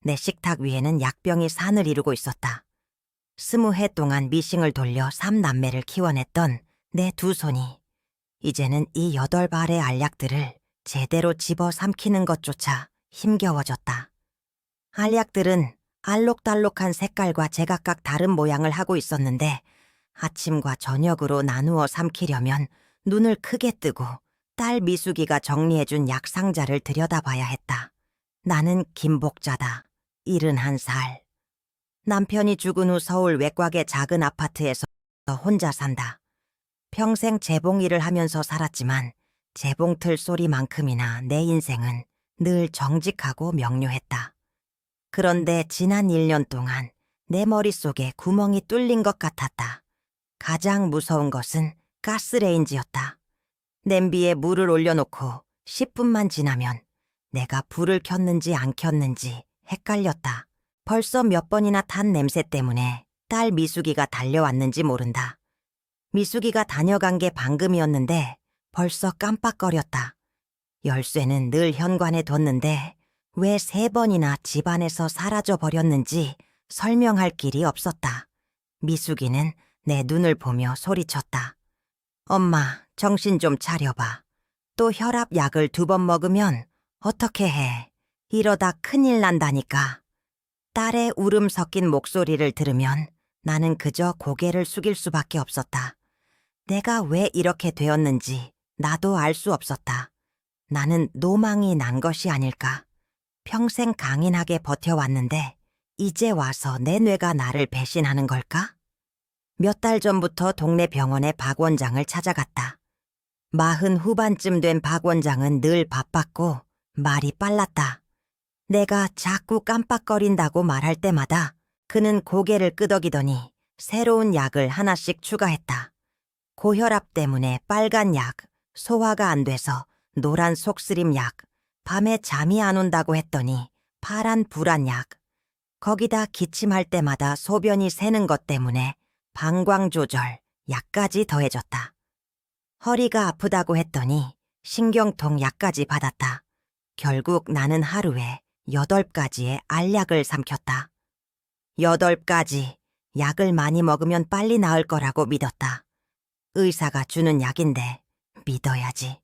내 식탁 위에는 약병이 산을 이루고 있었다. 20해 동안 미싱을 돌려 3남매를 키워냈던 내 두 손이 이제는 이 8발의 알약들을 제대로 집어 삼키는 것조차 힘겨워졌다. 알약들은 알록달록한 색깔과 제각각 다른 모양을 하고 있었는데 아침과 저녁으로 나누어 삼키려면 눈을 크게 뜨고 딸 미숙이가 정리해준 약 상자를 들여다봐야 했다. 나는 김복자다. 71살. 남편이 죽은 후 서울 외곽의 작은 아파트에서 혼자 산다. 평생 재봉 일을 하면서 살았지만 재봉틀 소리만큼이나 내 인생은 늘 정직하고 명료했다. 그런데 지난 1년 동안 내 머릿속에 구멍이 뚫린 것 같았다. 가장 무서운 것은 가스레인지였다. 냄비에 물을 올려놓고 10분만 지나면 내가 불을 켰는지 안 켰는지 헷갈렸다. 벌써 몇 번이나 탄 냄새 때문에 딸 미숙이가 달려왔는지 모른다. 미숙이가 다녀간 게 방금이었는데 벌써 깜빡거렸다. 열쇠는 늘 현관에 뒀는데 왜 3번이나 집안에서 사라져 버렸는지 설명할 길이 없었다. 미숙이는 내 눈을 보며 소리쳤다. 엄마, 정신 좀 차려봐. 또 혈압 약을 2번 먹으면 어떻게 해? 이러다 큰일 난다니까. 딸의 울음 섞인 목소리를 들으면 나는 그저 고개를 숙일 수밖에 없었다. 내가 왜 이렇게 되었는지 나도 알 수 없었다. 나는 노망이 난 것이 아닐까. 평생 강인하게 버텨왔는데 이제 와서 내 뇌가 나를 배신하는 걸까? 몇 달 전부터 동네 병원에 박 원장을 찾아갔다. 40 후반쯤 된 박 원장은 늘 바빴고 말이 빨랐다. 내가 자꾸 깜빡거린다고 말할 때마다 그는 고개를 끄덕이더니 새로운 약을 하나씩 추가했다. 고혈압 때문에 빨간 약, 소화가 안 돼서 노란 속쓰림 약, 밤에 잠이 안 온다고 했더니 파란 불안 약, 거기다 기침할 때마다 소변이 새는 것 때문에 방광 조절 약까지 더해졌다. 허리가 아프다고 했더니 신경통 약까지 받았다. 결국 나는 하루에 8가지의 알약을 삼켰다. 8가지, 약을 많이 먹으면 빨리 나을 거라고 믿었다. 의사가 주는 약인데 믿어야지.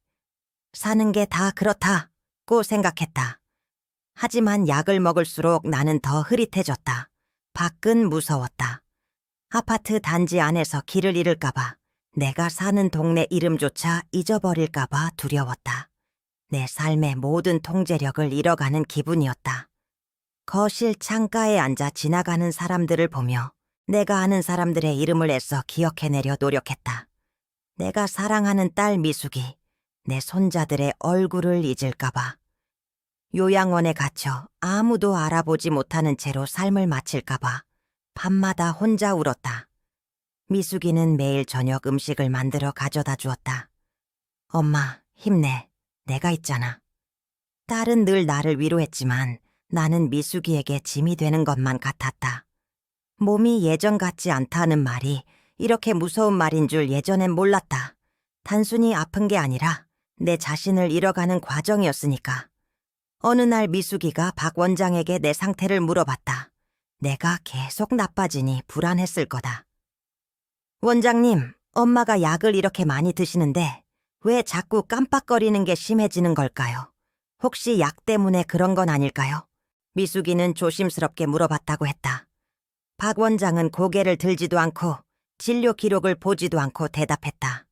사는 게 다 그렇다고 생각했다. 하지만 약을 먹을수록 나는 더 흐릿해졌다. 밖은 무서웠다. 아파트 단지 안에서 길을 잃을까봐, 내가 사는 동네 이름조차 잊어버릴까봐 두려웠다. 내 삶의 모든 통제력을 잃어가는 기분이었다. 거실 창가에 앉아 지나가는 사람들을 보며 내가 아는 사람들의 이름을 애써 기억해내려 노력했다. 내가 사랑하는 딸 미숙이, 내 손자들의 얼굴을 잊을까봐. 요양원에 갇혀 아무도 알아보지 못하는 채로 삶을 마칠까봐 밤마다 혼자 울었다. 미숙이는 매일 저녁 음식을 만들어 가져다 주었다. 엄마, 힘내. 내가 있잖아. 딸은 늘 나를 위로했지만 나는 미숙이에게 짐이 되는 것만 같았다. 몸이 예전 같지 않다는 말이 이렇게 무서운 말인 줄 예전엔 몰랐다. 단순히 아픈 게 아니라 내 자신을 잃어가는 과정이었으니까. 어느 날 미숙이가 박 원장에게 내 상태를 물어봤다. 내가 계속 나빠지니 불안했을 거다. 원장님, 엄마가 약을 이렇게 많이 드시는데 왜 자꾸 깜빡거리는 게 심해지는 걸까요? 혹시 약 때문에 그런 건 아닐까요? 미숙이는 조심스럽게 물어봤다고 했다. 박 원장은 고개를 들지도 않고 진료 기록을 보지도 않고 대답했다.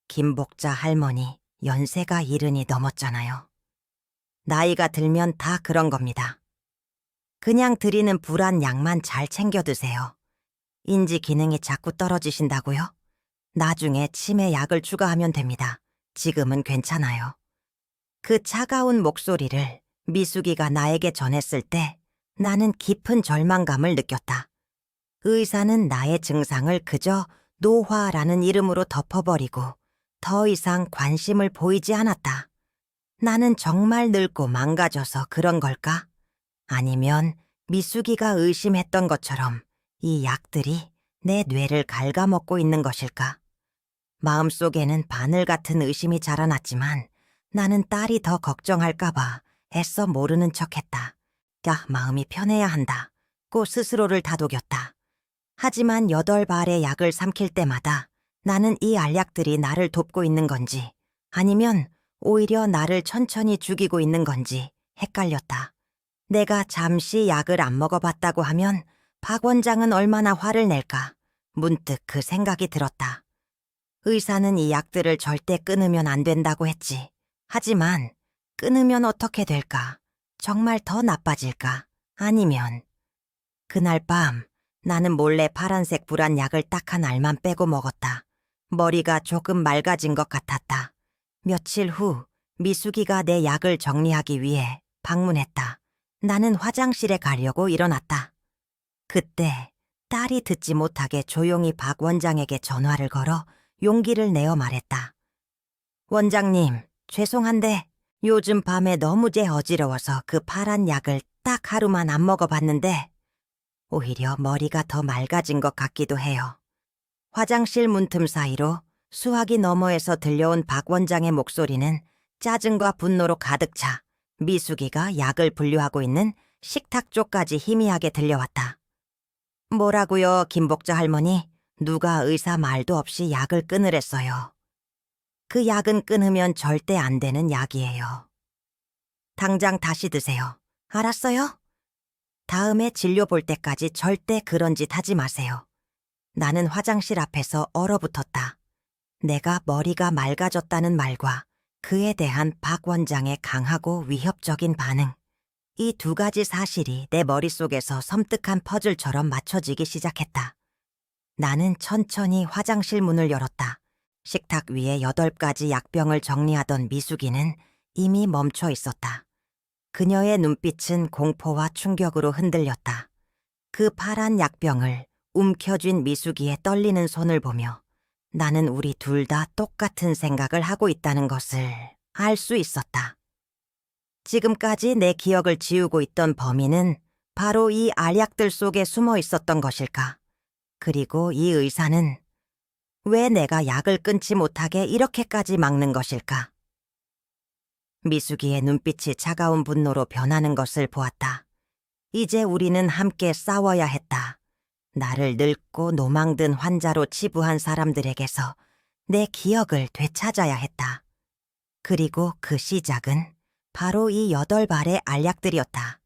김복자 할머니, 연세가 70이 넘었잖아요. 나이가 들면 다 그런 겁니다. 그냥 드리는 불안 약만 잘 챙겨 드세요. 인지 기능이 자꾸 떨어지신다고요? 나중에 치매 약을 추가하면 됩니다. 지금은 괜찮아요. 그 차가운 목소리를 미숙이가 나에게 전했을 때 나는 깊은 절망감을 느꼈다. 의사는 나의 증상을 그저 노화라는 이름으로 덮어버리고 더 이상 관심을 보이지 않았다. 나는 정말 늙고 망가져서 그런 걸까? 아니면 미숙이가 의심했던 것처럼 이 약들이 내 뇌를 갉아먹고 있는 것일까? 마음속에는 바늘 같은 의심이 자라났지만 나는 딸이 더 걱정할까봐 애써 모르는 척했다. 야, 마음이 편해야 한다고 스스로를 다독였다. 하지만 8알의 약을 삼킬 때마다 나는 이 알약들이 나를 돕고 있는 건지 아니면 오히려 나를 천천히 죽이고 있는 건지 헷갈렸다. 내가 잠시 약을 안 먹어봤다고 하면 박 원장은 얼마나 화를 낼까? 문득 그 생각이 들었다. 의사는 이 약들을 절대 끊으면 안 된다고 했지. 하지만 끊으면 어떻게 될까? 정말 더 나빠질까? 아니면 그날 밤 나는 몰래 파란색 불안 약을 딱 한 알만 빼고 먹었다. 머리가 조금 맑아진 것 같았다. 며칠 후 미숙이가 내 약을 정리하기 위해 방문했다. 나는 화장실에 가려고 일어났다. 그때 딸이 듣지 못하게 조용히 박 원장에게 전화를 걸어 용기를 내어 말했다. 원장님, 죄송한데 요즘 밤에 너무 어지러워서 그 파란 약을 딱 하루만 안 먹어봤는데 오히려 머리가 더 맑아진 것 같기도 해요. 화장실 문틈 사이로 수화기 너머에서 들려온 박 원장의 목소리는 짜증과 분노로 가득 차 미숙이가 약을 분류하고 있는 식탁 쪽까지 희미하게 들려왔다. 뭐라고요, 김복자 할머니? 누가 의사 말도 없이 약을 끊으랬어요. 그 약은 끊으면 절대 안 되는 약이에요. 당장 다시 드세요. 알았어요? 다음에 진료 볼 때까지 절대 그런 짓 하지 마세요. 나는 화장실 앞에서 얼어붙었다. 내가 머리가 맑아졌다는 말과 그에 대한 박 원장의 강하고 위협적인 반응. 이 두 가지 사실이 내 머릿속에서 섬뜩한 퍼즐처럼 맞춰지기 시작했다. 나는 천천히 화장실 문을 열었다. 식탁 위에 8가지 약병을 정리하던 미숙이는 이미 멈춰 있었다. 그녀의 눈빛은 공포와 충격으로 흔들렸다. 그 파란 약병을 움켜쥔 미숙이의 떨리는 손을 보며 나는 우리 둘 다 똑같은 생각을 하고 있다는 것을 알 수 있었다. 지금까지 내 기억을 지우고 있던 범인은 바로 이 알약들 속에 숨어 있었던 것일까? 그리고 이 의사는 왜 내가 약을 끊지 못하게 이렇게까지 막는 것일까? 미숙이의 눈빛이 차가운 분노로 변하는 것을 보았다. 이제 우리는 함께 싸워야 했다. 나를 늙고 노망든 환자로 치부한 사람들에게서 내 기억을 되찾아야 했다. 그리고 그 시작은 바로 이 8알의 알약들이었다.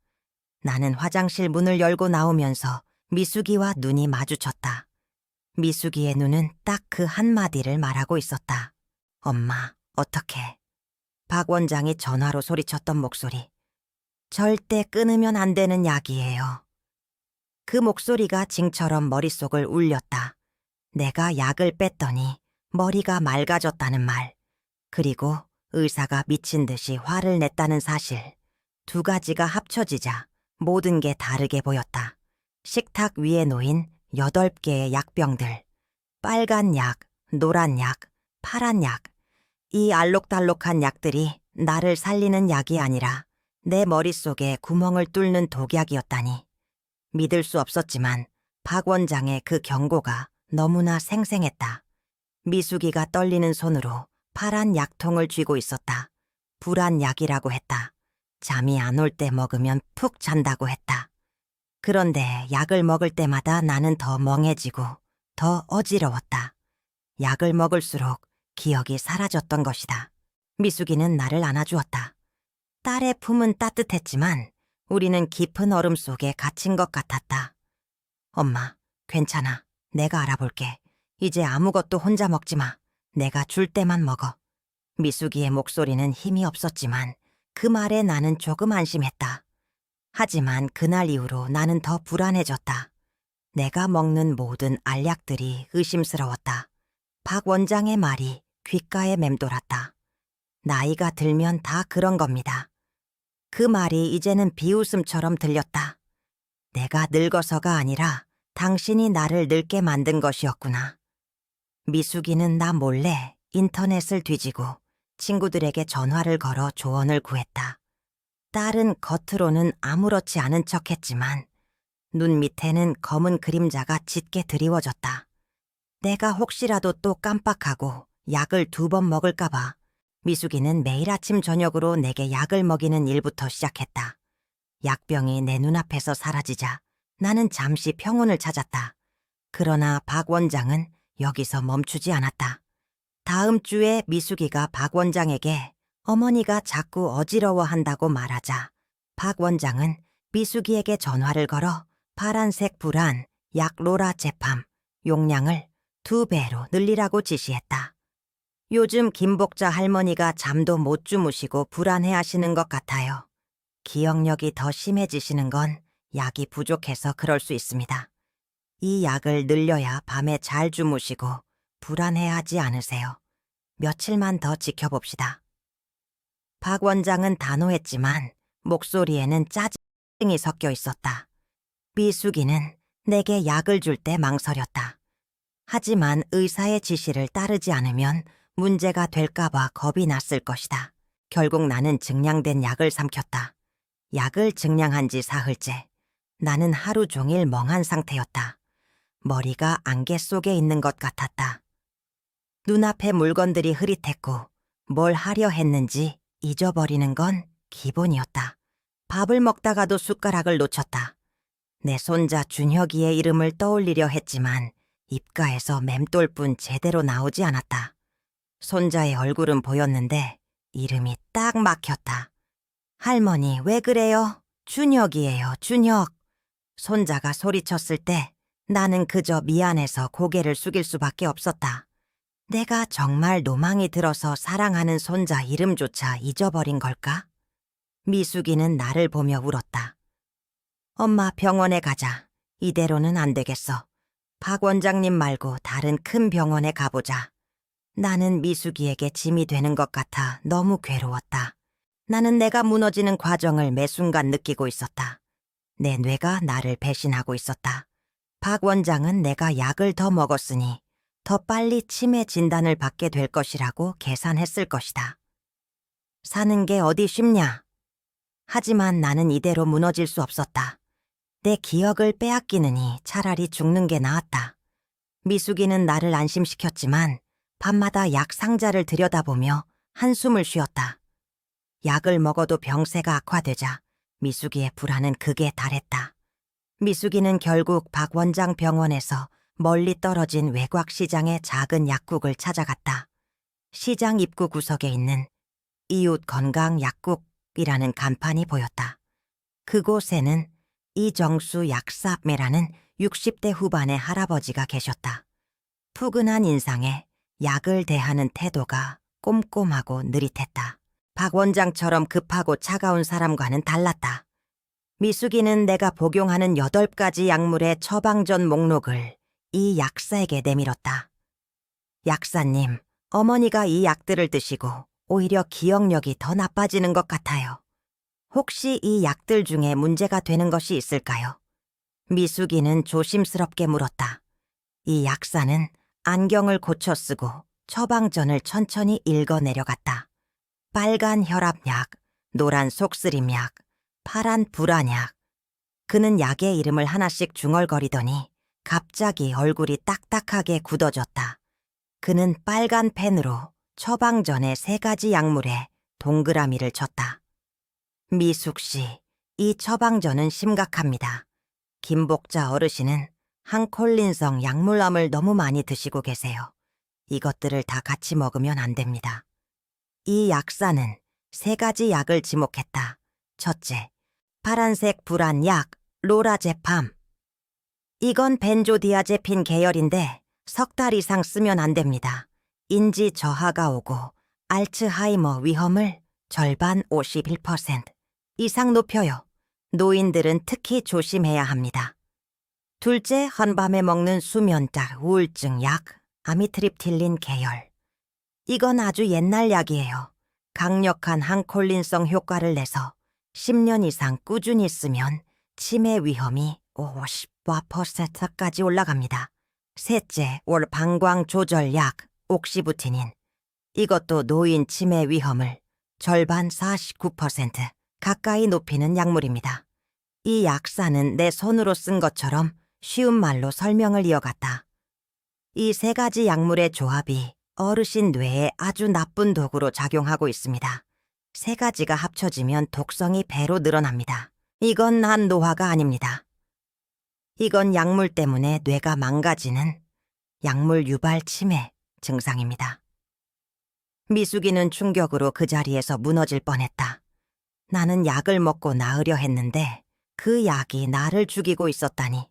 나는 화장실 문을 열고 나오면서 미숙이와 눈이 마주쳤다. 미숙이의 눈은 딱 그 한마디를 말하고 있었다. 엄마, 어떡해. 박 원장이 전화로 소리쳤던 목소리. 절대 끊으면 안 되는 약이에요. 그 목소리가 징처럼 머릿속을 울렸다. 내가 약을 뺐더니 머리가 맑아졌다는 말. 그리고 의사가 미친 듯이 화를 냈다는 사실. 두 가지가 합쳐지자 모든 게 다르게 보였다. 식탁 위에 놓인 8개의 약병들. 빨간 약, 노란 약, 파란 약. 이 알록달록한 약들이 나를 살리는 약이 아니라 내 머릿속에 구멍을 뚫는 독약이었다니. 믿을 수 없었지만 박 원장의 그 경고가 너무나 생생했다. 미숙이가 떨리는 손으로 파란 약통을 쥐고 있었다. 불안 약이라고 했다. 잠이 안 올 때 먹으면 푹 잔다고 했다. 그런데 약을 먹을 때마다 나는 더 멍해지고 더 어지러웠다. 약을 먹을수록 기억이 사라졌던 것이다. 미숙이는 나를 안아주었다. 딸의 품은 따뜻했지만 우리는 깊은 얼음 속에 갇힌 것 같았다. 엄마, 괜찮아. 내가 알아볼게. 이제 아무것도 혼자 먹지 마. 내가 줄 때만 먹어. 미숙이의 목소리는 힘이 없었지만 그 말에 나는 조금 안심했다. 하지만 그날 이후로 나는 더 불안해졌다. 내가 먹는 모든 알약들이 의심스러웠다. 박 원장의 말이 귓가에 맴돌았다. 나이가 들면 다 그런 겁니다. 그 말이 이제는 비웃음처럼 들렸다. 내가 늙어서가 아니라 당신이 나를 늙게 만든 것이었구나. 미숙이는 나 몰래 인터넷을 뒤지고 친구들에게 전화를 걸어 조언을 구했다. 딸은 겉으로는 아무렇지 않은 척했지만 눈 밑에는 검은 그림자가 짙게 드리워졌다. 내가 혹시라도 또 깜빡하고 약을 2번 먹을까봐 미숙이는 매일 아침 저녁으로 내게 약을 먹이는 일부터 시작했다. 약병이 내 눈앞에서 사라지자 나는 잠시 평온을 찾았다. 그러나 박 원장은 여기서 멈추지 않았다. 다음 주에 미숙이가 박 원장에게 어머니가 자꾸 어지러워한다고 말하자 박 원장은 미숙이에게 전화를 걸어 파란색 불안 약 로라제팜 용량을 2배로 늘리라고 지시했다. 요즘 김복자 할머니가 잠도 못 주무시고 불안해하시는 것 같아요. 기억력이 더 심해지시는 건 약이 부족해서 그럴 수 있습니다. 이 약을 늘려야 밤에 잘 주무시고 불안해하지 않으세요. 며칠만 더 지켜봅시다. 박 원장은 단호했지만 목소리에는 짜증이 섞여 있었다. 미숙이는 내게 약을 줄 때 망설였다. 하지만 의사의 지시를 따르지 않으면 문제가 될까봐 겁이 났을 것이다. 결국 나는 증량된 약을 삼켰다. 약을 증량한 지 사흘째. 나는 하루 종일 멍한 상태였다. 머리가 안개 속에 있는 것 같았다. 눈앞의 물건들이 흐릿했고 뭘 하려 했는지 잊어버리는 건 기본이었다. 밥을 먹다가도 숟가락을 놓쳤다. 내 손자 준혁이의 이름을 떠올리려 했지만 입가에서 맴돌뿐 제대로 나오지 않았다. 손자의 얼굴은 보였는데 이름이 딱 막혔다. 할머니, 왜 그래요? 준혁이에요, 준혁. 손자가 소리쳤을 때 나는 그저 미안해서 고개를 숙일 수밖에 없었다. 내가 정말 노망이 들어서 사랑하는 손자 이름조차 잊어버린 걸까? 미숙이는 나를 보며 울었다. 엄마, 병원에 가자. 이대로는 안 되겠어. 박 원장님 말고 다른 큰 병원에 가보자. 나는 미숙이에게 짐이 되는 것 같아 너무 괴로웠다. 나는 내가 무너지는 과정을 매 순간 느끼고 있었다. 내 뇌가 나를 배신하고 있었다. 박 원장은 내가 약을 더 먹었으니 더 빨리 치매 진단을 받게 될 것이라고 계산했을 것이다. 사는 게 어디 쉽냐? 하지만 나는 이대로 무너질 수 없었다. 내 기억을 빼앗기느니 차라리 죽는 게 나았다. 미숙이는 나를 안심시켰지만 밤마다 약 상자를 들여다보며 한숨을 쉬었다. 약을 먹어도 병세가 악화되자 미숙이의 불안은 극에 달했다. 미숙이는 결국 박 원장 병원에서 멀리 떨어진 외곽 시장의 작은 약국을 찾아갔다. 시장 입구 구석에 있는 이웃 건강 약국이라는 간판이 보였다. 그곳에는 이정수 약사매라는 60대 후반의 할아버지가 계셨다. 푸근한 인상에 약을 대하는 태도가 꼼꼼하고 느릿했다. 박 원장처럼 급하고 차가운 사람과는 달랐다. 미숙이는 내가 복용하는 8가지 약물의 처방전 목록을 이 약사에게 내밀었다. 약사님, 어머니가 이 약들을 드시고 오히려 기억력이 더 나빠지는 것 같아요. 혹시 이 약들 중에 문제가 되는 것이 있을까요? 미숙이는 조심스럽게 물었다. 이 약사는 안경을 고쳐 쓰고 처방전을 천천히 읽어 내려갔다. 빨간 혈압약, 노란 속쓰림약, 파란 불안약. 그는 약의 이름을 하나씩 중얼거리더니 갑자기 얼굴이 딱딱하게 굳어졌다. 그는 빨간 펜으로 처방전의 3가지 약물에 동그라미를 쳤다. 미숙 씨, 이 처방전은 심각합니다. 김복자 어르신은 항콜린성 약물암을 너무 많이 드시고 계세요. 이것들을 다 같이 먹으면 안 됩니다. 이 약사는 3가지 약을 지목했다. 첫째, 파란색 불안약 로라제팜. 이건 벤조디아제핀 계열인데 3달 이상 쓰면 안 됩니다. 인지 저하가 오고 알츠하이머 위험을 절반 51% 이상 높여요. 노인들은 특히 조심해야 합니다. 둘째, 한밤에 먹는 수면딱 우울증 약 아미트립틸린 계열. 이건 아주 옛날 약이에요. 강력한 항콜린성 효과를 내서 10년 이상 꾸준히 쓰면 치매 위험이 50%까지 올라갑니다. 셋째, 올 방광 조절 약 옥시부티닌. 이것도 노인 치매 위험을 절반 49% 가까이 높이는 약물입니다. 이 약사는 내 손으로 쓴 것처럼 쉬운 말로 설명을 이어갔다. 이 3가지 약물의 조합이 어르신 뇌에 아주 나쁜 도구로 작용하고 있습니다. 3가지가 합쳐지면 독성이 배로 늘어납니다. 이건 난 노화가 아닙니다. 이건 약물 때문에 뇌가 망가지는 약물 유발 치매 증상입니다. 미숙이는 충격으로 그 자리에서 무너질 뻔했다. 나는 약을 먹고 나으려 했는데 그 약이 나를 죽이고 있었다니.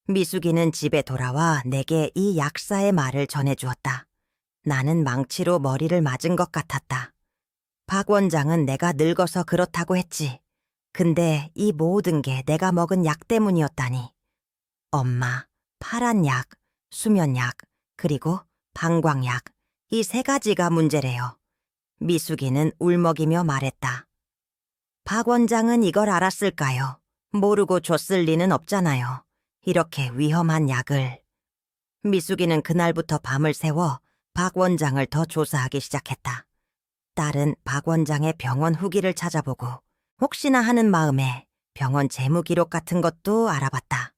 미숙이는 집에 돌아와 내게 이 약사의 말을 전해주었다. 나는 망치로 머리를 맞은 것 같았다. 박 원장은 내가 늙어서 그렇다고 했지. 근데 이 모든 게 내가 먹은 약 때문이었다니. 엄마, 파란 약, 수면약, 그리고 방광약, 이 세 가지가 문제래요. 미숙이는 울먹이며 말했다. 박 원장은 이걸 알았을까요? 모르고 줬을 리는 없잖아요. 이렇게 위험한 약을. 미숙이는 그날부터 밤을 새워 박 원장을 더 조사하기 시작했다. 딸은 박 원장의 병원 후기를 찾아보고 혹시나 하는 마음에 병원 재무 기록 같은 것도 알아봤다.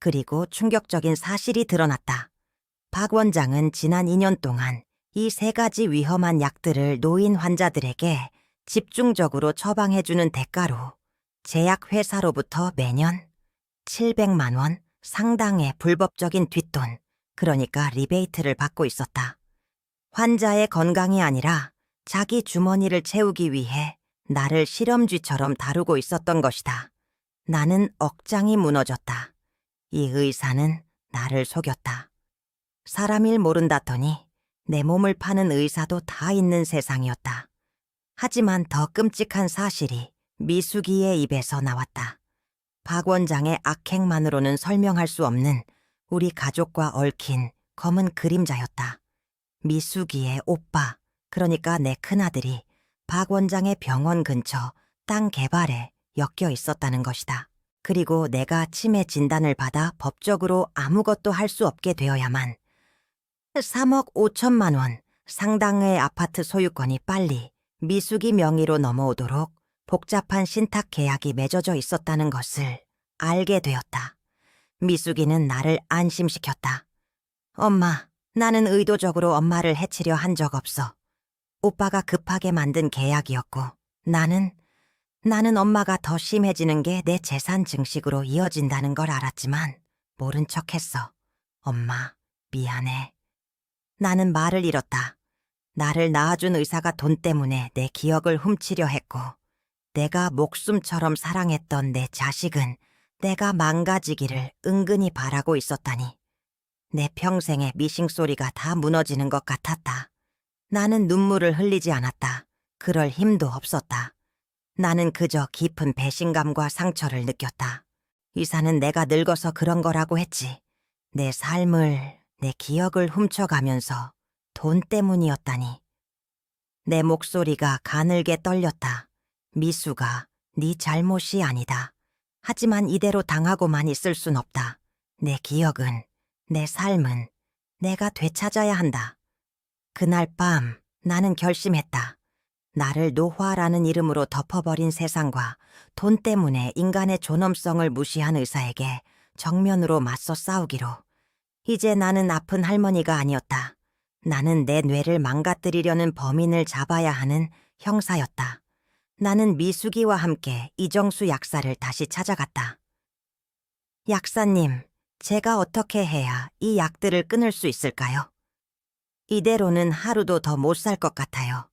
그리고 충격적인 사실이 드러났다. 박 원장은 지난 2년 동안 이 세 가지 위험한 약들을 노인 환자들에게 집중적으로 처방해주는 대가로 제약회사로부터 매년 700만 원 상당의 불법적인 뒷돈, 그러니까 리베이트를 받고 있었다. 환자의 건강이 아니라 자기 주머니를 채우기 위해 나를 실험쥐처럼 다루고 있었던 것이다. 나는 억장이 무너졌다. 이 의사는 나를 속였다. 사람 일 모른다더니 내 몸을 파는 의사도 다 있는 세상이었다. 하지만 더 끔찍한 사실이 미숙이의 입에서 나왔다. 박 원장의 악행만으로는 설명할 수 없는 우리 가족과 얽힌 검은 그림자였다. 미숙이의 오빠, 그러니까 내 큰아들이 박 원장의 병원 근처 땅 개발에 엮여 있었다는 것이다. 그리고 내가 치매 진단을 받아 법적으로 아무것도 할 수 없게 되어야만 3억 5천만 원 상당의 아파트 소유권이 빨리 미숙이 명의로 넘어오도록 복잡한 신탁 계약이 맺어져 있었다는 것을 알게 되었다. 미숙이는 나를 안심시켰다. 엄마, 나는 의도적으로 엄마를 해치려 한 적 없어. 오빠가 급하게 만든 계약이었고 나는 엄마가 더 심해지는 게 내 재산 증식으로 이어진다는 걸 알았지만 모른 척했어. 엄마, 미안해. 나는 말을 잃었다. 나를 낳아준 의사가 돈 때문에 내 기억을 훔치려 했고 내가 목숨처럼 사랑했던 내 자식은 내가 망가지기를 은근히 바라고 있었다니. 내 평생의 미싱 소리가 다 무너지는 것 같았다. 나는 눈물을 흘리지 않았다. 그럴 힘도 없었다. 나는 그저 깊은 배신감과 상처를 느꼈다. 의사는 내가 늙어서 그런 거라고 했지. 내 삶을, 내 기억을 훔쳐가면서 돈 때문이었다니. 내 목소리가 가늘게 떨렸다. 미수가 네 잘못이 아니다. 하지만 이대로 당하고만 있을 순 없다. 내 기억은, 내 삶은 내가 되찾아야 한다. 그날 밤 나는 결심했다. 나를 노화라는 이름으로 덮어버린 세상과 돈 때문에 인간의 존엄성을 무시한 의사에게 정면으로 맞서 싸우기로. 이제 나는 아픈 할머니가 아니었다. 나는 내 뇌를 망가뜨리려는 범인을 잡아야 하는 형사였다. 나는 미숙이와 함께 이정수 약사를 다시 찾아갔다. 약사님, 제가 어떻게 해야 이 약들을 끊을 수 있을까요? 이대로는 하루도 더 못 살 것 같아요.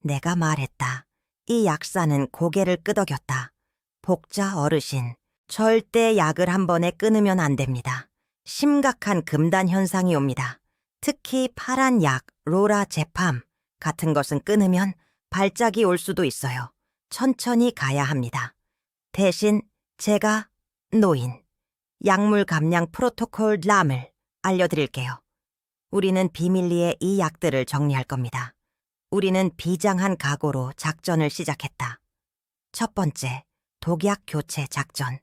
내가 말했다. 이 약사는 고개를 끄덕였다. 복자 어르신, 절대 약을 한 번에 끊으면 안 됩니다. 심각한 금단 현상이 옵니다. 특히 파란 약, 로라제팜 같은 것은 끊으면 발작이 올 수도 있어요. 천천히 가야 합니다. 대신 제가 노인, 약물 감량 프로토콜 람을 알려드릴게요. 우리는 비밀리에 이 약들을 정리할 겁니다. 우리는 비장한 각오로 작전을 시작했다. 첫 번째, 독약 교체 작전.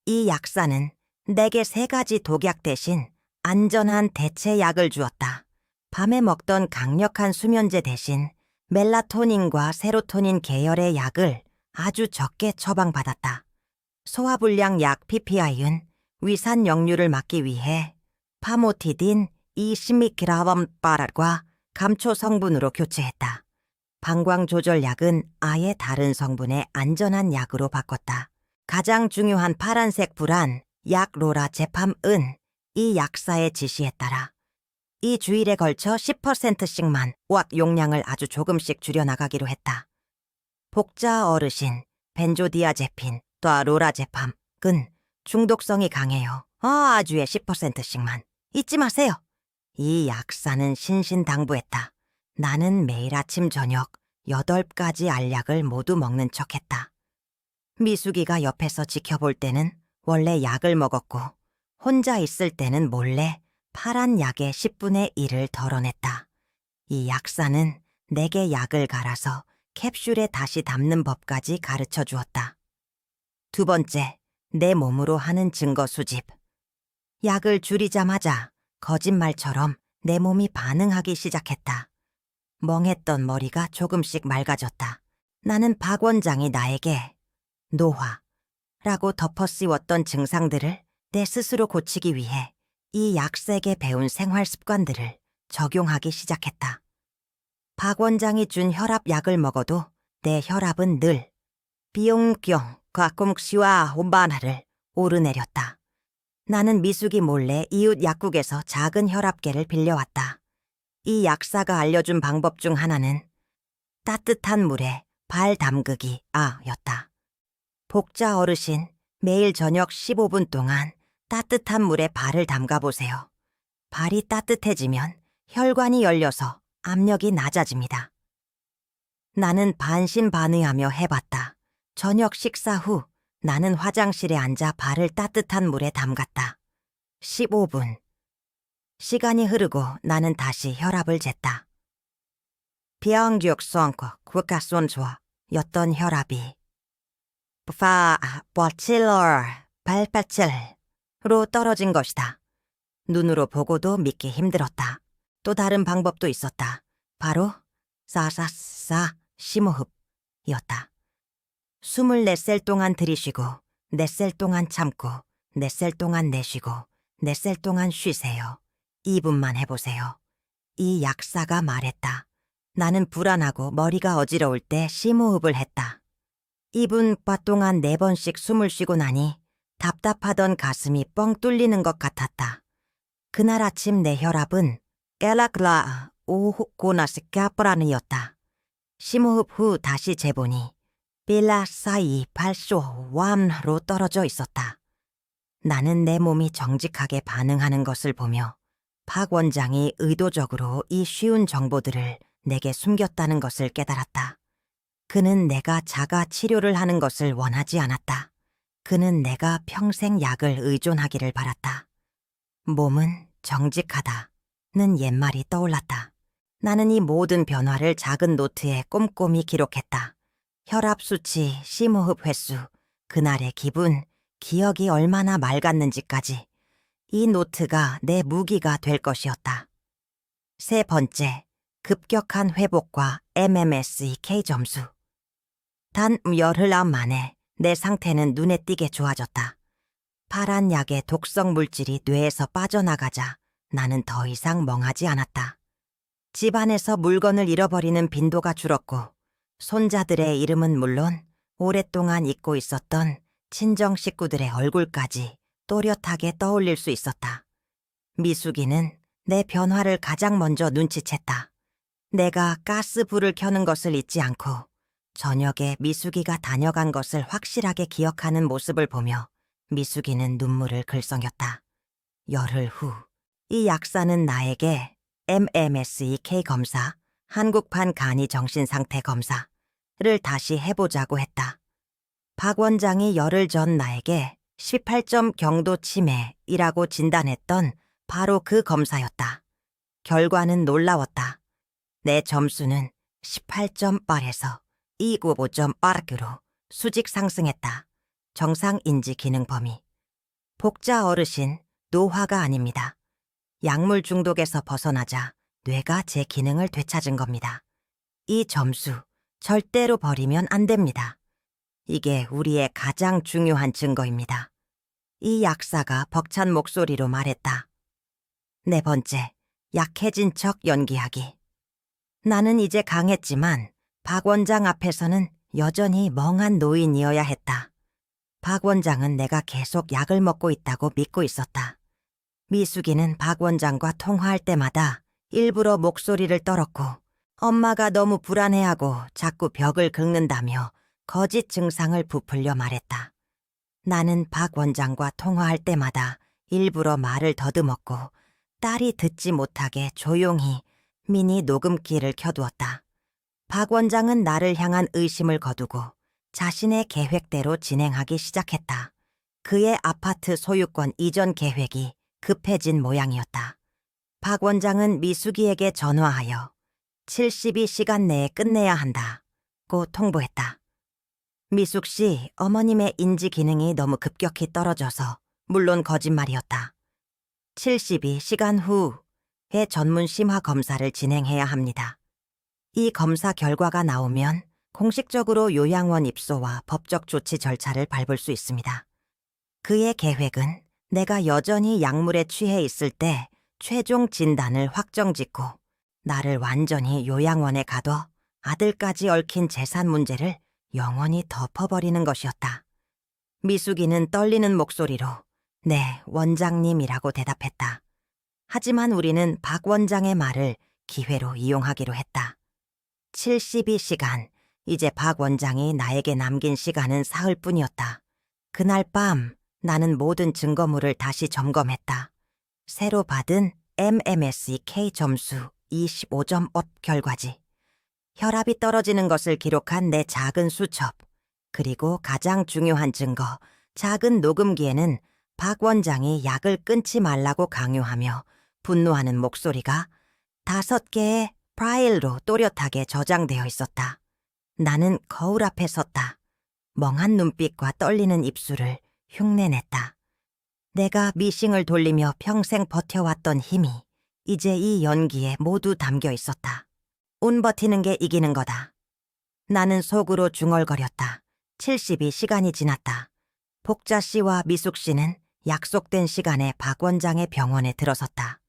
이 약사는 내게 3가지 독약 대신 안전한 대체 약을 주었다. 밤에 먹던 강력한 수면제 대신 멜라토닌과 세로토닌 계열의 약을 아주 적게 처방받았다. 소화불량 약 PPI은 위산 역류를 막기 위해 파모티딘 20mg과 감초 성분으로 교체했다. 방광 조절 약은 아예 다른 성분의 안전한 약으로 바꿨다. 가장 중요한 파란색 불안 약 로라제팜은 이 약사의 지시에 따라 이 주일에 걸쳐 10%씩만 왓 용량을 아주 조금씩 줄여나가기로 했다. 복자 어르신 벤조디아제핀 또 로라제팜은 중독성이 강해요. 아주에 10%씩만. 잊지 마세요. 이 약사는 신신당부했다. 나는 매일 아침 저녁 8가지 알약을 모두 먹는 척했다. 미숙이가 옆에서 지켜볼 때는 원래 약을 먹었고 혼자 있을 때는 몰래 파란 약의 10분의 1을 덜어냈다. 이 약사는 내게 약을 갈아서 캡슐에 다시 담는 법까지 가르쳐 주었다. 두 번째, 내 몸으로 하는 증거 수집. 약을 줄이자마자 거짓말처럼 내 몸이 반응하기 시작했다. 멍했던 머리가 조금씩 맑아졌다. 나는 박 원장이 나에게 노화라고 덮어씌웠던 증상들을 내 스스로 고치기 위해 이 약색에 배운 생활 습관들을 적용하기 시작했다. 박 원장이 준 혈압약을 먹어도 내 혈압은 늘 비용경 과꿈시와 혼바나를 오르내렸다. 나는 미숙이 몰래 이웃 약국에서 작은 혈압계를 빌려왔다. 이 약사가 알려준 방법 중 하나는 따뜻한 물에 발 담그기 였다. 복자 어르신, 매일 저녁 15분 동안 따뜻한 물에 발을 담가보세요. 발이 따뜻해지면 혈관이 열려서 압력이 낮아집니다. 나는 반신반의하며 해봤다. 저녁 식사 후 나는 화장실에 앉아 발을 따뜻한 물에 담갔다. 15분. 시간이 흐르고 나는 다시 혈압을 쟀다. 비영격성과 국가손수와 였던 혈압이 발파칠로 떨어진 것이다. 눈으로 보고도 믿기 힘들었다. 또 다른 방법도 있었다. 바로 사사사 심호흡이었다. 숨을 4셀 동안 들이쉬고 4셀 동안 참고 4셀 동안 내쉬고 4셀 동안 쉬세요. 2분만 해보세요. 이 약사가 말했다. 나는 불안하고 머리가 어지러울 때 심호흡을 했다. 2분 바 동안 4번씩 숨을 쉬고 나니 답답하던 가슴이 뻥 뚫리는 것 같았다. 그날 아침 내 혈압은 깰라클라 오호코나스카프라는이었다. 심호흡 후 다시 재보니 빌라사이 8쇼1로 떨어져 있었다. 나는 내 몸이 정직하게 반응하는 것을 보며 박 원장이 의도적으로 이 쉬운 정보들을 내게 숨겼다는 것을 깨달았다. 그는 내가 자가 치료를 하는 것을 원하지 않았다. 그는 내가 평생 약을 의존하기를 바랐다. 몸은 정직하다는 옛말이 떠올랐다. 나는 이 모든 변화를 작은 노트에 꼼꼼히 기록했다. 혈압 수치, 심호흡 횟수, 그날의 기분, 기억이 얼마나 맑았는지까지. 이 노트가 내 무기가 될 것이었다. 세 번째, 급격한 회복과 MMSEK 점수. 단 열흘 만에 내 상태는 눈에 띄게 좋아졌다. 파란 약의 독성 물질이 뇌에서 빠져나가자 나는 더 이상 멍하지 않았다. 집안에서 물건을 잃어버리는 빈도가 줄었고 손자들의 이름은 물론 오랫동안 잊고 있었던 친정 식구들의 얼굴까지 또렷하게 떠올릴 수 있었다. 미숙이는 내 변화를 가장 먼저 눈치챘다. 내가 가스불을 켜는 것을 잊지 않고 저녁에 미숙이가 다녀간 것을 확실하게 기억하는 모습을 보며 미숙이는 눈물을 글썽였다. 열흘 후, 이 약사는 나에게 MMSEK 검사, 한국판 간이 정신상태 검사를 다시 해보자고 했다. 박 원장이 열흘 전 나에게 18점 경도 치매이라고 진단했던 바로 그 검사였다. 결과는 놀라웠다. 내 점수는 18.8에서 295.8으로 수직 상승했다. 정상 인지 기능 범위. 복자 어르신, 노화가 아닙니다. 약물 중독에서 벗어나자 뇌가 제 기능을 되찾은 겁니다. 이 점수 절대로 버리면 안 됩니다. 이게 우리의 가장 중요한 증거입니다. 이 약사가 벅찬 목소리로 말했다. 네 번째, 약해진 척 연기하기. 나는 이제 강했지만 박 원장 앞에서는 여전히 멍한 노인이어야 했다. 박 원장은 내가 계속 약을 먹고 있다고 믿고 있었다. 미숙이는 박 원장과 통화할 때마다 일부러 목소리를 떨었고 엄마가 너무 불안해하고 자꾸 벽을 긁는다며 거짓 증상을 부풀려 말했다. 나는 박 원장과 통화할 때마다 일부러 말을 더듬었고 딸이 듣지 못하게 조용히 미니 녹음기를 켜두었다. 박 원장은 나를 향한 의심을 거두고 자신의 계획대로 진행하기 시작했다. 그의 아파트 소유권 이전 계획이 급해진 모양이었다. 박 원장은 미숙이에게 전화하여 72시간 내에 끝내야 한다고 통보했다. 미숙 씨, 어머님의 인지 기능이 너무 급격히 떨어져서 물론 거짓말이었다. 72시간 후에 전문 심화 검사를 진행해야 합니다. 이 검사 결과가 나오면 공식적으로 요양원 입소와 법적 조치 절차를 밟을 수 있습니다. 그의 계획은 내가 여전히 약물에 취해 있을 때 최종 진단을 확정짓고 나를 완전히 요양원에 가둬 아들까지 얽힌 재산 문제를 영원히 덮어버리는 것이었다. 미숙이는 떨리는 목소리로 네, 원장님이라고 대답했다. 하지만 우리는 박 원장의 말을 기회로 이용하기로 했다. 72시간, 이제 박 원장이 나에게 남긴 시간은 사흘뿐이었다. 그날 밤 나는 모든 증거물을 다시 점검했다. 새로 받은 MMSE K 점수 25.5 결과지. 혈압이 떨어지는 것을 기록한 내 작은 수첩, 그리고 가장 중요한 증거, 작은 녹음기에는 박 원장이 약을 끊지 말라고 강요하며 분노하는 목소리가 5개의 파일로 또렷하게 저장되어 있었다. 나는 거울 앞에 섰다. 멍한 눈빛과 떨리는 입술을 흉내냈다. 내가 미싱을 돌리며 평생 버텨왔던 힘이 이제 이 연기에 모두 담겨 있었다. 운 버티는 게 이기는 거다. 나는 속으로 중얼거렸다. 72시간이 지났다. 복자 씨와 미숙 씨는 약속된 시간에 박 원장의 병원에 들어섰다.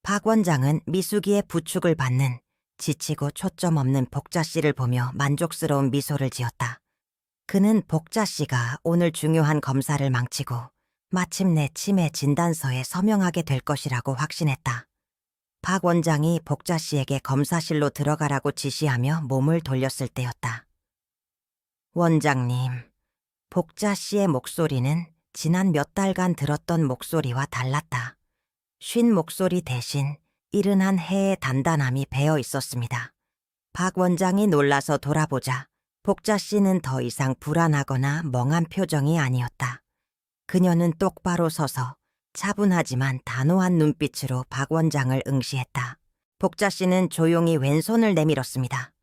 박 원장은 미숙이의 부축을 받는 지치고 초점 없는 복자 씨를 보며 만족스러운 미소를 지었다. 그는 복자 씨가 오늘 중요한 검사를 망치고 마침내 치매 진단서에 서명하게 될 것이라고 확신했다. 박 원장이 복자 씨에게 검사실로 들어가라고 지시하며 몸을 돌렸을 때였다. 원장님, 복자 씨의 목소리는 지난 몇 달간 들었던 목소리와 달랐다. 쉰 목소리 대신 이른한 해의 단단함이 배어 있었습니다. 박 원장이 놀라서 돌아보자 복자 씨는 더 이상 불안하거나 멍한 표정이 아니었다. 그녀는 똑바로 서서 차분하지만 단호한 눈빛으로 박 원장을 응시했다. 복자 씨는 조용히 왼손을 내밀었습니다.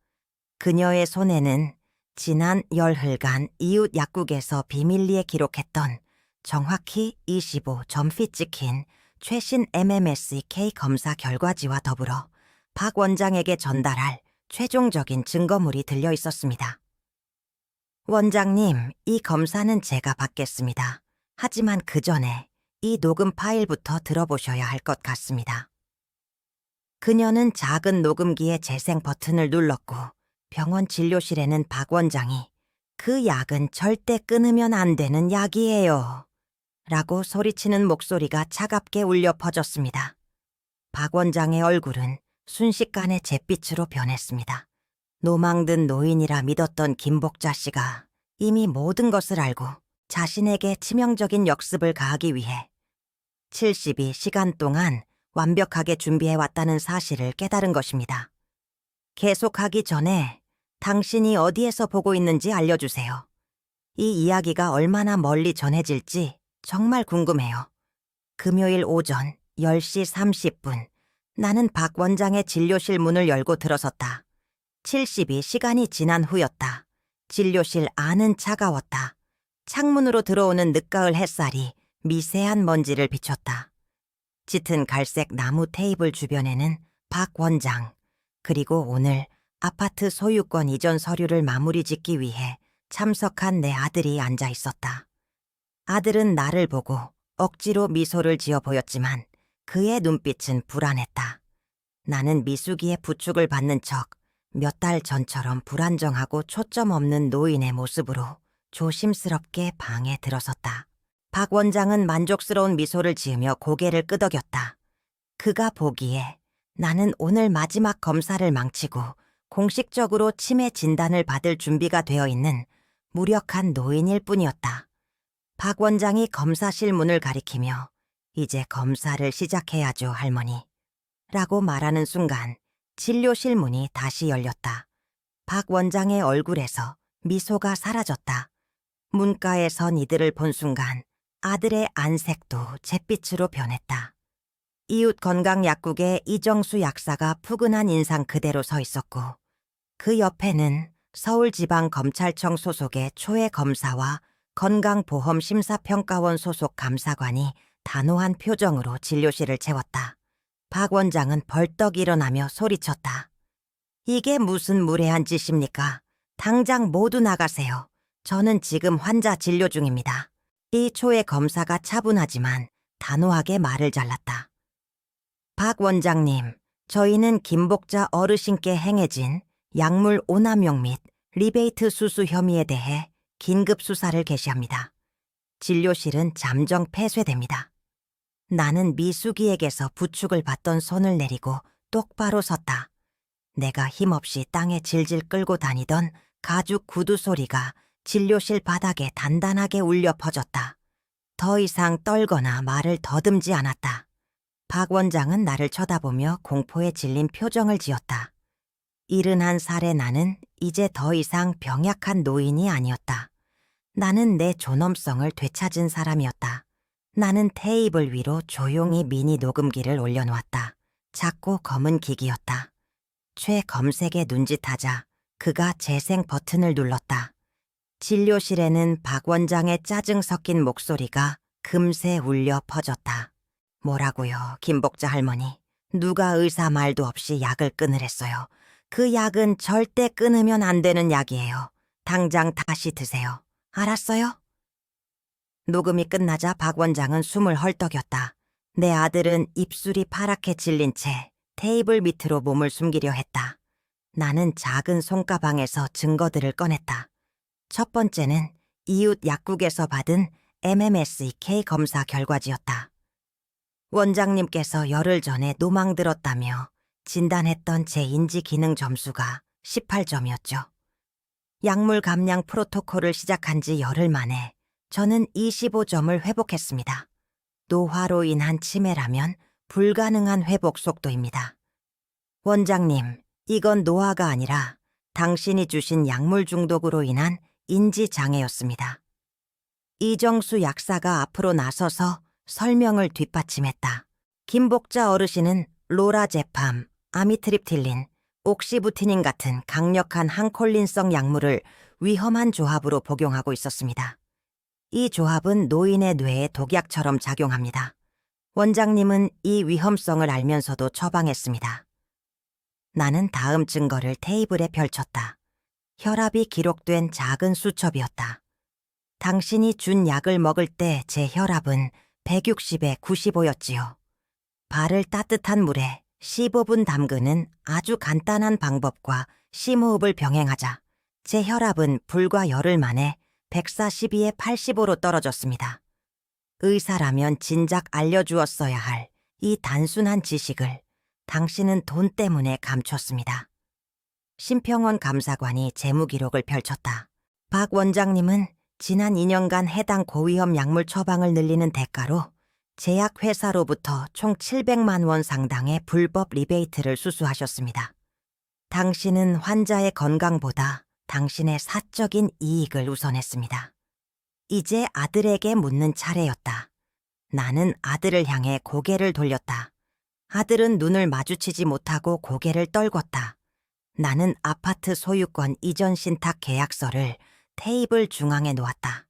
그녀의 손에는 지난 열흘간 이웃 약국에서 비밀리에 기록했던 정확히 25점피 찍힌 최신 MMSE K 검사 결과지와 더불어 박 원장에게 전달할 최종적인 증거물이 들려 있었습니다. 원장님, 이 검사는 제가 받겠습니다. 하지만 그 전에 이 녹음 파일부터 들어보셔야 할 것 같습니다. 그녀는 작은 녹음기의 재생 버튼을 눌렀고 병원 진료실에는 박 원장이 그 약은 절대 끊으면 안 되는 약이에요. 라고 소리치는 목소리가 차갑게 울려 퍼졌습니다. 박 원장의 얼굴은 순식간에 잿빛으로 변했습니다. 노망든 노인이라 믿었던 김복자 씨가 이미 모든 것을 알고 자신에게 치명적인 역습을 가하기 위해 72시간 동안 완벽하게 준비해왔다는 사실을 깨달은 것입니다. 계속하기 전에 당신이 어디에서 보고 있는지 알려주세요. 이 이야기가 얼마나 멀리 전해질지 정말 궁금해요. 금요일 오전 10시 30분 나는 박 원장의 진료실 문을 열고 들어섰다. 72시간이 지난 후였다. 진료실 안은 차가웠다. 창문으로 들어오는 늦가을 햇살이 미세한 먼지를 비췄다. 짙은 갈색 나무 테이블 주변에는 박 원장, 그리고 오늘 아파트 소유권 이전 서류를 마무리 짓기 위해 참석한 내 아들이 앉아 있었다. 아들은 나를 보고 억지로 미소를 지어 보였지만 그의 눈빛은 불안했다. 나는 미숙이의 부축을 받는 척 몇 달 전처럼 불안정하고 초점 없는 노인의 모습으로 조심스럽게 방에 들어섰다. 박 원장은 만족스러운 미소를 지으며 고개를 끄덕였다. 그가 보기에 나는 오늘 마지막 검사를 망치고 공식적으로 치매 진단을 받을 준비가 되어 있는 무력한 노인일 뿐이었다. 박 원장이 검사실 문을 가리키며 이제 검사를 시작해야죠, 할머니. 라고 말하는 순간 진료실 문이 다시 열렸다. 박 원장의 얼굴에서 미소가 사라졌다. 문가에 선 이들을 본 순간 아들의 안색도 잿빛으로 변했다. 이웃 건강약국의 이정수 약사가 푸근한 인상 그대로 서 있었고 그 옆에는 서울지방검찰청 소속의 초회 검사와 건강보험심사평가원 소속 감사관이 단호한 표정으로 진료실을 채웠다. 박 원장은 벌떡 일어나며 소리쳤다. 이게 무슨 무례한 짓입니까? 당장 모두 나가세요. 저는 지금 환자 진료 중입니다. 이 초회 검사가 차분하지만 단호하게 말을 잘랐다. 박 원장님, 저희는 김복자 어르신께 행해진 약물 오남용 및 리베이트 수수 혐의에 대해 긴급 수사를 개시합니다. 진료실은 잠정 폐쇄됩니다. 나는 미숙이에게서 부축을 받던 손을 내리고 똑바로 섰다. 내가 힘없이 땅에 질질 끌고 다니던 가죽 구두 소리가 진료실 바닥에 단단하게 울려 퍼졌다. 더 이상 떨거나 말을 더듬지 않았다. 박 원장은 나를 쳐다보며 공포에 질린 표정을 지었다. 71살의 나는 이제 더 이상 병약한 노인이 아니었다. 나는 내 존엄성을 되찾은 사람이었다. 나는 테이블 위로 조용히 미니 녹음기를 올려놓았다. 작고 검은 기기였다. 최검색에 눈짓하자 그가 재생 버튼을 눌렀다. 진료실에는 박 원장의 짜증 섞인 목소리가 금세 울려 퍼졌다. 뭐라고요, 김복자 할머니. 누가 의사 말도 없이 약을 끊으랬어요. 그 약은 절대 끊으면 안 되는 약이에요. 당장 다시 드세요. 알았어요? 녹음이 끝나자 박 원장은 숨을 헐떡였다. 내 아들은 입술이 파랗게 질린 채 테이블 밑으로 몸을 숨기려 했다. 나는 작은 손가방에서 증거들을 꺼냈다. 첫 번째는 이웃 약국에서 받은 MMSEK 검사 결과지였다. 원장님께서 열흘 전에 노망 들었다며 진단했던 제 인지 기능 점수가 18점이었죠. 약물 감량 프로토콜을 시작한 지 열흘 만에 저는 25점을 회복했습니다. 노화로 인한 치매라면 불가능한 회복 속도입니다. 원장님, 이건 노화가 아니라 당신이 주신 약물 중독으로 인한 인지장애였습니다. 이정수 약사가 앞으로 나서서 설명을 뒷받침했다. 김복자 어르신은 로라제팜, 아미트립틸린, 옥시부티닌 같은 강력한 항콜린성 약물을 위험한 조합으로 복용하고 있었습니다. 이 조합은 노인의 뇌에 독약처럼 작용합니다. 원장님은 이 위험성을 알면서도 처방했습니다. 나는 다음 증거를 테이블에 펼쳤다. 혈압이 기록된 작은 수첩이었다. 당신이 준 약을 먹을 때 제 혈압은 160에 95였지요. 발을 따뜻한 물에 15분 담그는 아주 간단한 방법과 심호흡을 병행하자 제 혈압은 불과 열흘 만에 142에 85로 떨어졌습니다. 의사라면 진작 알려주었어야 할 이 단순한 지식을 당신은 돈 때문에 감췄습니다. 심평원 감사관이 재무기록을 펼쳤다. 박 원장님은 지난 2년간 해당 고위험 약물 처방을 늘리는 대가로 제약회사로부터 총 700만 원 상당의 불법 리베이트를 수수하셨습니다. 당신은 환자의 건강보다 당신의 사적인 이익을 우선했습니다. 이제 아들에게 묻는 차례였다. 나는 아들을 향해 고개를 돌렸다. 아들은 눈을 마주치지 못하고 고개를 떨궜다. 나는 아파트 소유권 이전 신탁 계약서를 테이블 중앙에 놓았다.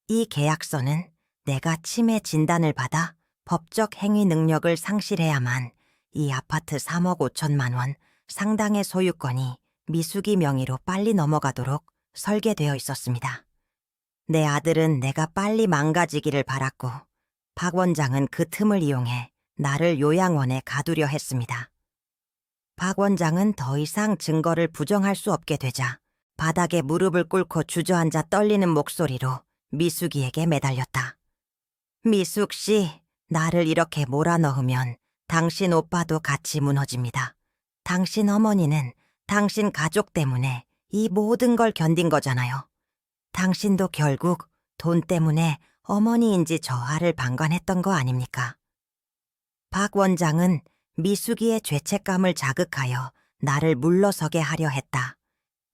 이 계약서는 내가 치매 진단을 받아 법적 행위 능력을 상실해야만 이 아파트 3억 5천만 원 상당의 소유권이 미숙이 명의로 빨리 넘어가도록 설계되어 있었습니다. 내 아들은 내가 빨리 망가지기를 바랐고 박 원장은 그 틈을 이용해 나를 요양원에 가두려 했습니다. 박 원장은 더 이상 증거를 부정할 수 없게 되자 바닥에 무릎을 꿇고 주저앉아 떨리는 목소리로 미숙이에게 매달렸다. 미숙 씨, 나를 이렇게 몰아넣으면 당신 오빠도 같이 무너집니다. 당신 어머니는 당신 가족 때문에 이 모든 걸 견딘 거잖아요. 당신도 결국 돈 때문에 어머니인지 저하를 방관했던 거 아닙니까? 박 원장은 미숙이의 죄책감을 자극하여 나를 물러서게 하려 했다.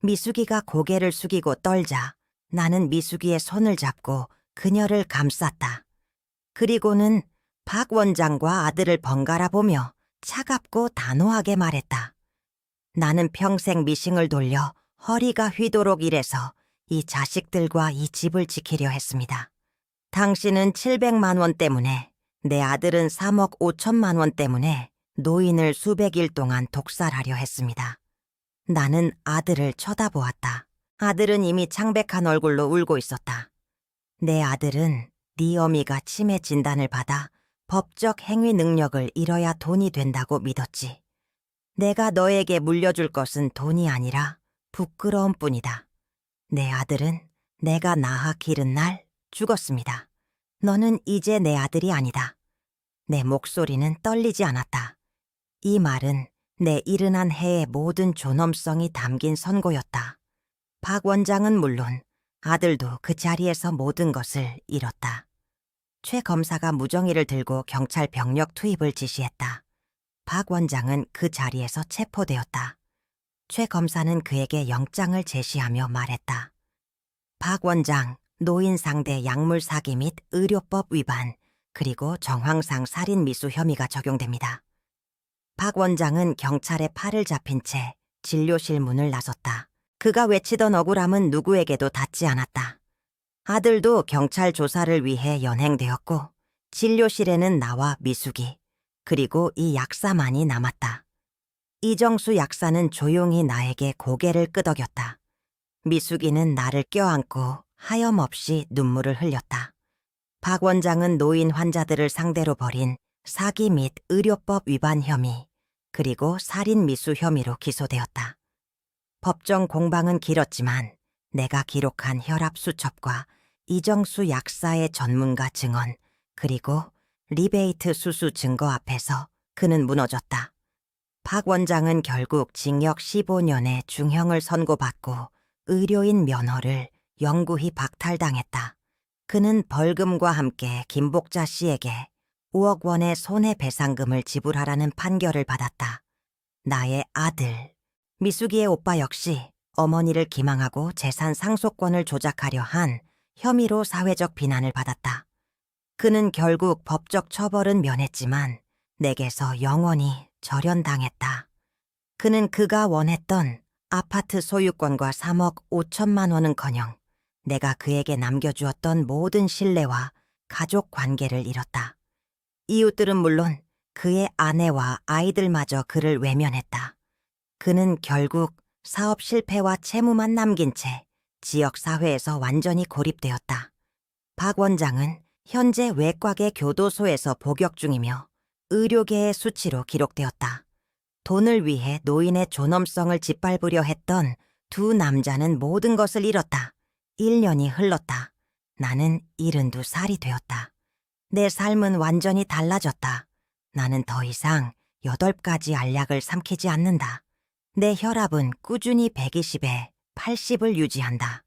미숙이가 고개를 숙이고 떨자 나는 미숙이의 손을 잡고 그녀를 감쌌다. 그리고는 박 원장과 아들을 번갈아 보며 차갑고 단호하게 말했다. 나는 평생 미싱을 돌려 허리가 휘도록 일해서 이 자식들과 이 집을 지키려 했습니다. 당신은 700만 원 때문에, 내 아들은 3억 5천만 원 때문에 노인을 수백일 동안 독살하려 했습니다. 나는 아들을 쳐다보았다. 아들은 이미 창백한 얼굴로 울고 있었다. 내 아들은 네 어미가 치매 진단을 받아 법적 행위 능력을 잃어야 돈이 된다고 믿었지. 내가 너에게 물려줄 것은 돈이 아니라 부끄러움뿐이다. 내 아들은 내가 낳아 기른 날 죽었습니다. 너는 이제 내 아들이 아니다. 내 목소리는 떨리지 않았다. 이 말은 내 이른한 해의 모든 존엄성이 담긴 선고였다. 박 원장은 물론 아들도 그 자리에서 모든 것을 잃었다. 최 검사가 무정의를 들고 경찰 병력 투입을 지시했다. 박 원장은 그 자리에서 체포되었다. 최 검사는 그에게 영장을 제시하며 말했다. 박 원장, 노인 상대 약물 사기 및 의료법 위반, 그리고 정황상 살인 미수 혐의가 적용됩니다. 박 원장은 경찰에 팔을 잡힌 채 진료실 문을 나섰다. 그가 외치던 억울함은 누구에게도 닿지 않았다. 아들도 경찰 조사를 위해 연행되었고 진료실에는 나와 미숙이, 그리고 이 약사만이 남았다. 이정수 약사는 조용히 나에게 고개를 끄덕였다. 미숙이는 나를 껴안고 하염없이 눈물을 흘렸다. 박 원장은 노인 환자들을 상대로 벌인 사기 및 의료법 위반 혐의, 그리고 살인 미수 혐의로 기소되었다. 법정 공방은 길었지만 내가 기록한 혈압 수첩과 이정수 약사의 전문가 증언, 그리고 리베이트 수수 증거 앞에서 그는 무너졌다. 박 원장은 결국 징역 15년의 중형을 선고받고 의료인 면허를 영구히 박탈당했다. 그는 벌금과 함께 김복자 씨에게 5억 원의 손해배상금을 지불하라는 판결을 받았다. 나의 아들, 미숙이의 오빠 역시 어머니를 기망하고 재산 상속권을 조작하려 한 혐의로 사회적 비난을 받았다. 그는 결국 법적 처벌은 면했지만 내게서 영원히 절연당했다. 그는 그가 원했던 아파트 소유권과 3억 5천만 원은커녕 내가 그에게 남겨주었던 모든 신뢰와 가족 관계를 잃었다. 이웃들은 물론 그의 아내와 아이들마저 그를 외면했다. 그는 결국 사업 실패와 채무만 남긴 채 지역사회에서 완전히 고립되었다. 박 원장은 현재 외과계 교도소에서 복역 중이며 의료계의 수치로 기록되었다. 돈을 위해 노인의 존엄성을 짓밟으려 했던 두 남자는 모든 것을 잃었다. 1년이 흘렀다. 나는 72살이 되었다. 내 삶은 완전히 달라졌다. 나는 더 이상 8가지 알약을 삼키지 않는다. 내 혈압은 꾸준히 120에 80을 유지한다.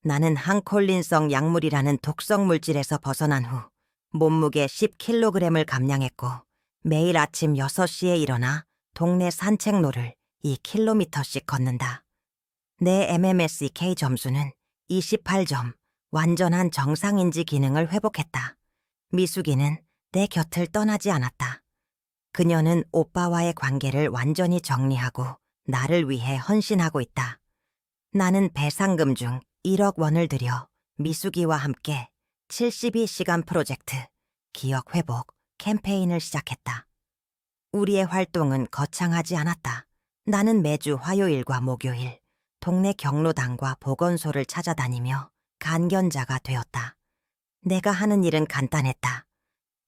나는 항콜린성 약물이라는 독성 물질에서 벗어난 후 몸무게 10kg을 감량했고 매일 아침 6시에 일어나 동네 산책로를 2km씩 걷는다. 내 MMSK 점수는 28점, 완전한 정상인지 기능을 회복했다. 미숙이는 내 곁을 떠나지 않았다. 그녀는 오빠와의 관계를 완전히 정리하고 나를 위해 헌신하고 있다. 나는 배상금 중 1억 원을 들여 미숙이와 함께 72시간 프로젝트, 기억 회복 캠페인을 시작했다. 우리의 활동은 거창하지 않았다. 나는 매주 화요일과 목요일 동네 경로당과 보건소를 찾아다니며 간견자가 되었다. 내가 하는 일은 간단했다.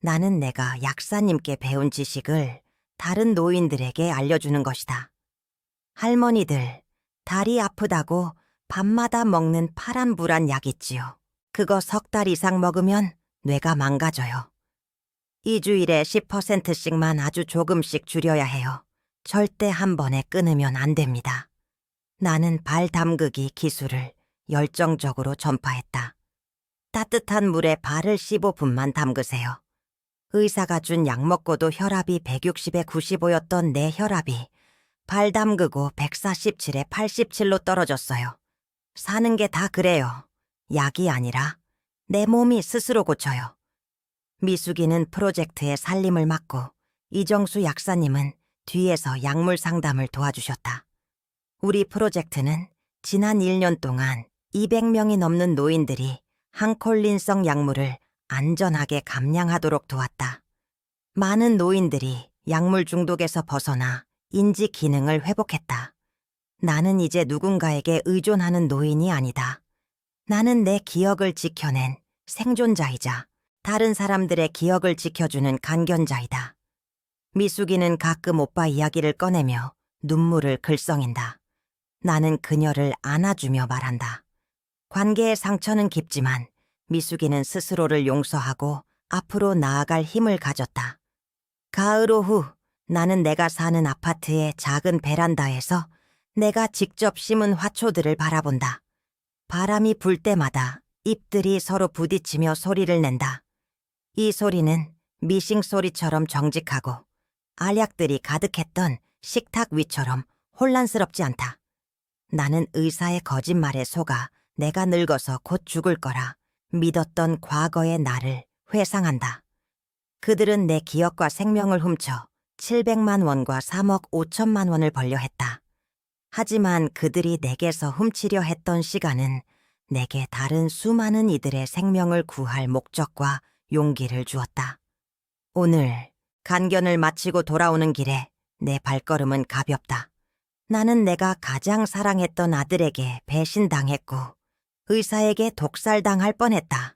나는 내가 약사님께 배운 지식을 다른 노인들에게 알려주는 것이다. 할머니들, 다리 아프다고 밤마다 먹는 파란불안 약 있지요. 그거 3달 이상 먹으면 뇌가 망가져요. 2주일에 10%씩만 아주 조금씩 줄여야 해요. 절대 한 번에 끊으면 안 됩니다. 나는 발 담그기 기술을 열정적으로 전파했다. 따뜻한 물에 발을 15분만 담그세요. 의사가 준 약 먹고도 혈압이 160에 95였던 내 혈압이 발 담그고 147에 87로 떨어졌어요. 사는 게 다 그래요. 약이 아니라 내 몸이 스스로 고쳐요. 미숙이는 프로젝트의 살림을 맡고 이정수 약사님은 뒤에서 약물 상담을 도와주셨다. 우리 프로젝트는 지난 1년 동안 200명이 넘는 노인들이 항콜린성 약물을 안전하게 감량하도록 도왔다. 많은 노인들이 약물 중독에서 벗어나 인지 기능을 회복했다. 나는 이제 누군가에게 의존하는 노인이 아니다. 나는 내 기억을 지켜낸 생존자이자 다른 사람들의 기억을 지켜주는 간견자이다. 미숙이는 가끔 오빠 이야기를 꺼내며 눈물을 글썽인다. 나는 그녀를 안아주며 말한다. 관계의 상처는 깊지만 미숙이는 스스로를 용서하고 앞으로 나아갈 힘을 가졌다. 가을 오후 나는 내가 사는 아파트의 작은 베란다에서 내가 직접 심은 화초들을 바라본다. 바람이 불 때마다 잎들이 서로 부딪히며 소리를 낸다. 이 소리는 미싱 소리처럼 정직하고 알약들이 가득했던 식탁 위처럼 혼란스럽지 않다. 나는 의사의 거짓말에 속아 내가 늙어서 곧 죽을 거라 믿었던 과거의 나를 회상한다. 그들은 내 기억과 생명을 훔쳐 700만 원과 3억 5천만 원을 벌려 했다. 하지만 그들이 내게서 훔치려 했던 시간은 내게 다른 수많은 이들의 생명을 구할 목적과 용기를 주었다. 오늘 간견을 마치고 돌아오는 길에 내 발걸음은 가볍다. 나는 내가 가장 사랑했던 아들에게 배신당했고 의사에게 독살당할 뻔했다.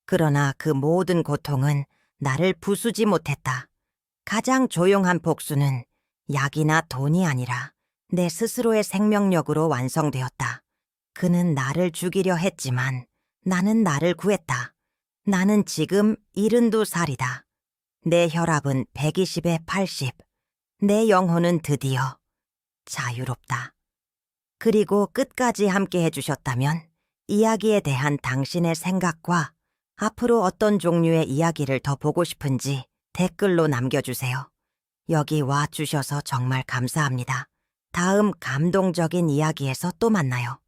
그러나 그 모든 고통은 나를 부수지 못했다. 가장 조용한 복수는 약이나 돈이 아니라 내 스스로의 생명력으로 완성되었다. 그는 나를 죽이려 했지만 나는 나를 구했다. 나는 지금 72살이다. 내 혈압은 120에 80. 내 영혼은 드디어 자유롭다. 그리고 끝까지 함께 해주셨다면 이야기에 대한 당신의 생각과 앞으로 어떤 종류의 이야기를 더 보고 싶은지 댓글로 남겨주세요. 여기 와 주셔서 정말 감사합니다. 다음 감동적인 이야기에서 또 만나요.